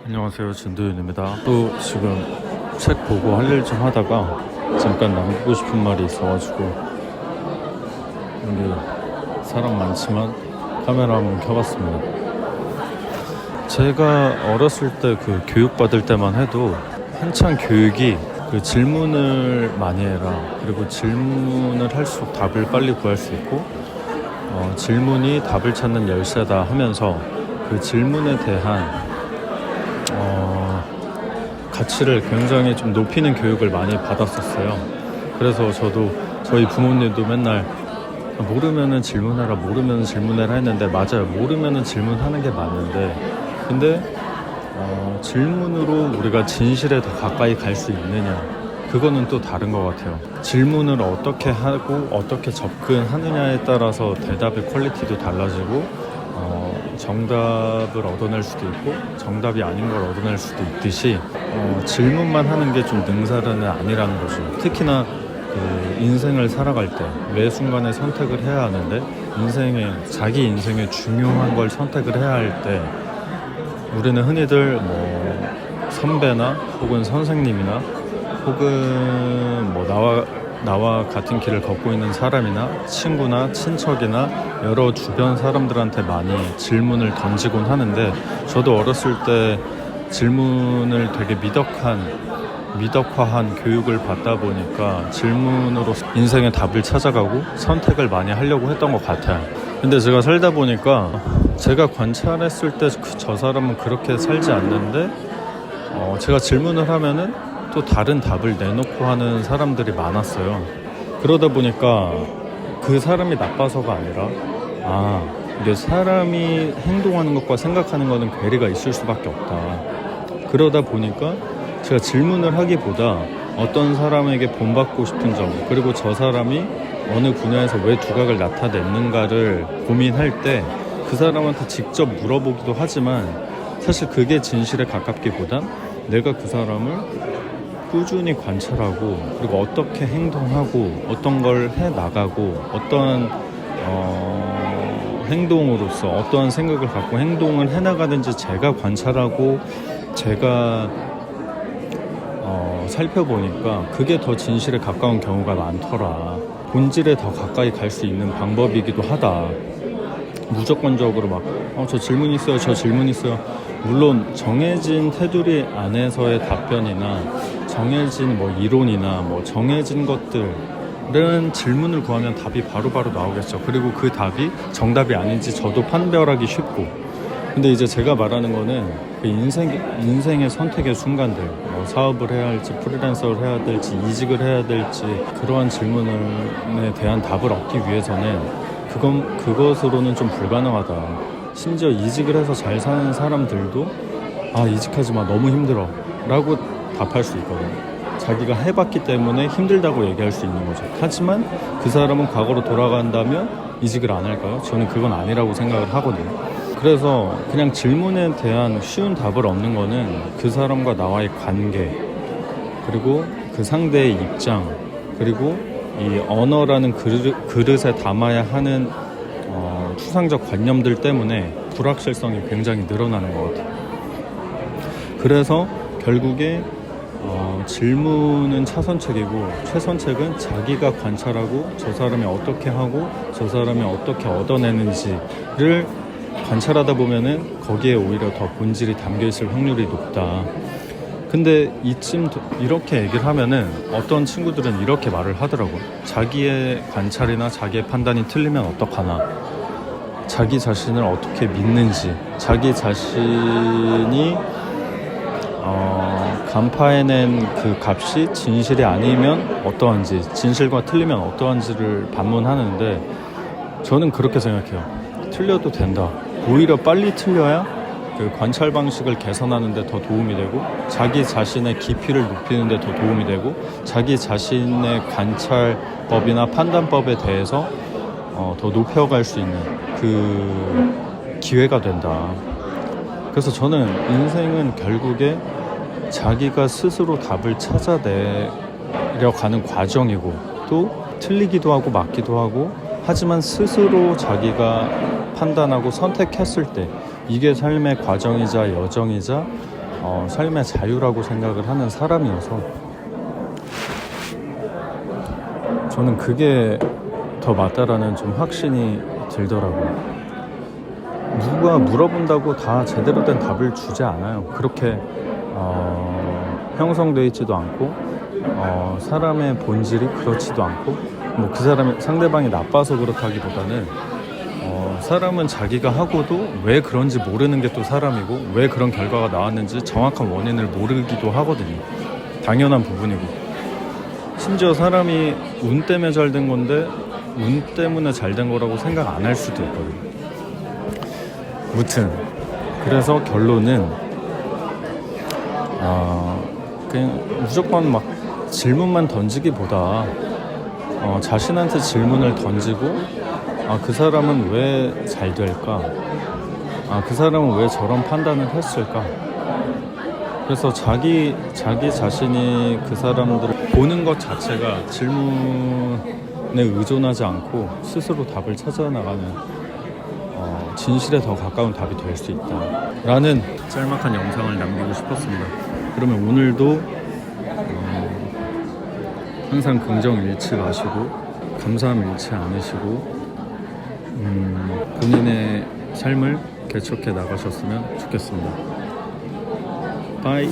안녕하세요, 진도윤입니다. 또 지금 책 보고 할 일 좀 하다가 잠깐 남기고 싶은 말이 있어가지고 여기 사람 많지만 카메라 한번 켜봤습니다. 제가 어렸을 때 그 교육받을 때만 해도 한창 교육이 그 질문을 많이 해라, 그리고 질문을 할수록 답을 빨리 구할 수 있고 질문이 답을 찾는 열쇠다 하면서 그 질문에 대한 가치를 굉장히 좀 높이는 교육을 많이 받았었어요. 그래서 저도 저희 부모님도 맨날 모르면은 질문해라, 모르면은 질문해라 했는데, 맞아요, 모르면은 질문하는 게 맞는데, 근데 질문으로 우리가 진실에 더 가까이 갈 수 있느냐, 그거는 또 다른 것 같아요. 질문을 어떻게 하고 어떻게 접근하느냐에 따라서 대답의 퀄리티도 달라지고 정답을 얻어낼 수도 있고 정답이 아닌 걸 얻어낼 수도 있듯이 질문만 하는 게 좀 능사는 아니라는 거죠. 특히나 그 인생을 살아갈 때 매 순간에 선택을 해야 하는데, 자기 인생에 중요한 걸 선택을 해야 할 때 우리는 흔히들 선배나 혹은 선생님이나 혹은 나와 같은 길을 걷고 있는 사람이나 친구나 친척이나 여러 주변 사람들한테 많이 질문을 던지곤 하는데, 저도 어렸을 때 질문을 되게 미덕화한 교육을 받다 보니까 질문으로 인생의 답을 찾아가고 선택을 많이 하려고 했던 것 같아요. 근데 제가 살다 보니까 제가 관찰했을 때 저 사람은 그렇게 살지 않는데 제가 질문을 하면은 또 다른 답을 내놓고 하는 사람들이 많았어요. 그러다 보니까 그 사람이 나빠서가 아니라 이게 사람이 행동하는 것과 생각하는 거는 괴리가 있을 수밖에 없다. 그러다 보니까 제가 질문을 하기보다 어떤 사람에게 본받고 싶은 점, 그리고 저 사람이 어느 분야에서 왜 두각을 나타냈는가를 고민할 때 그 사람한테 직접 물어보기도 하지만, 사실 그게 진실에 가깝기보단 내가 그 사람을 꾸준히 관찰하고, 그리고 어떻게 행동하고 어떤 걸 해나가고 어떠한 행동으로서 어떠한 생각을 갖고 행동을 해나가는지 제가 관찰하고 제가 살펴보니까 그게 더 진실에 가까운 경우가 많더라. 본질에 더 가까이 갈 수 있는 방법이기도 하다. 무조건적으로 저 질문 있어요, 저 질문 있어요. 물론 정해진 테두리 안에서의 답변이나 정해진 이론이나 정해진 것들은 질문을 구하면 답이 바로바로 나오겠죠. 그리고 그 답이 정답이 아닌지 저도 판별하기 쉽고. 근데 이제 제가 말하는 거는 그 인생의 선택의 순간들, 사업을 해야 할지 프리랜서를 해야 될지 이직을 해야 될지, 그러한 질문에 대한 답을 얻기 위해서는 그것으로는 좀 불가능하다. 심지어 이직을 해서 잘 사는 사람들도 이직하지 마, 너무 힘들어 라고 답할 수 있거든요. 자기가 해봤기 때문에 힘들다고 얘기할 수 있는 거죠. 하지만 그 사람은 과거로 돌아간다면 이직을 안 할까요? 저는 그건 아니라고 생각을 하거든요. 그래서 그냥 질문에 대한 쉬운 답을 얻는 거는 그 사람과 나와의 관계, 그리고 그 상대의 입장, 그리고 이 언어라는 그릇에 담아야 하는 추상적 관념들 때문에 불확실성이 굉장히 늘어나는 것 같아요. 그래서 결국에 질문은 차선책이고, 최선책은 자기가 관찰하고 저 사람이 어떻게 하고 저 사람이 어떻게 얻어내는지를 관찰하다 보면은 거기에 오히려 더 본질이 담겨 있을 확률이 높다. 근데 이렇게 얘기를 하면은 어떤 친구들은 이렇게 말을 하더라고요. 자기의 관찰이나 자기의 판단이 틀리면 어떡하나, 자기 자신을 어떻게 믿는지, 자기 자신이 간파해낸 그 값이 진실이 아니면 어떠한지, 진실과 틀리면 어떠한지를 반문하는데, 저는 그렇게 생각해요. 틀려도 된다. 오히려 빨리 틀려야 그 관찰 방식을 개선하는 데 더 도움이 되고, 자기 자신의 깊이를 높이는 데 더 도움이 되고, 자기 자신의 관찰법이나 판단법에 대해서 더 높여갈 수 있는 그 기회가 된다. 그래서 저는 인생은 결국에 자기가 스스로 답을 찾아내고 가는 과정이고 또 틀리기도 하고 맞기도 하고 하지만 스스로 자기가 판단하고 선택했을 때 이게 삶의 과정이자 여정이자 삶의 자유라고 생각을 하는 사람이어서 저는 그게 더 맞다라는 좀 확신이 들더라고요. 누가 물어본다고 다 제대로 된 답을 주지 않아요. 그렇게 형성되어 있지도 않고 사람의 본질이 그렇지도 않고 뭐 그 사람이 상대방이 나빠서 그렇다기보다는 사람은 자기가 하고도 왜 그런지 모르는 게 또 사람이고 왜 그런 결과가 나왔는지 정확한 원인을 모르기도 하거든요. 당연한 부분이고 심지어 사람이 운 때문에 잘 된 건데 운 때문에 잘 된 거라고 생각 안 할 수도 있거든요. 무튼 그래서 결론은 그냥 무조건 막 질문만 던지기보다 자신한테 질문을 던지고 그 사람은 왜 잘 될까? 그 사람은 왜 저런 판단을 했을까? 그래서 자기 자신이 그 사람들을 보는 것 자체가 질문에 의존하지 않고 스스로 답을 찾아나가는 진실에 더 가까운 답이 될 수 있다 라는 짤막한 영상을 남기고 싶었습니다. 그러면 오늘도 항상 긍정 잃지 마시고 감사함 잃지 않으시고 본인의 삶을 개척해 나가셨으면 좋겠습니다. 바이.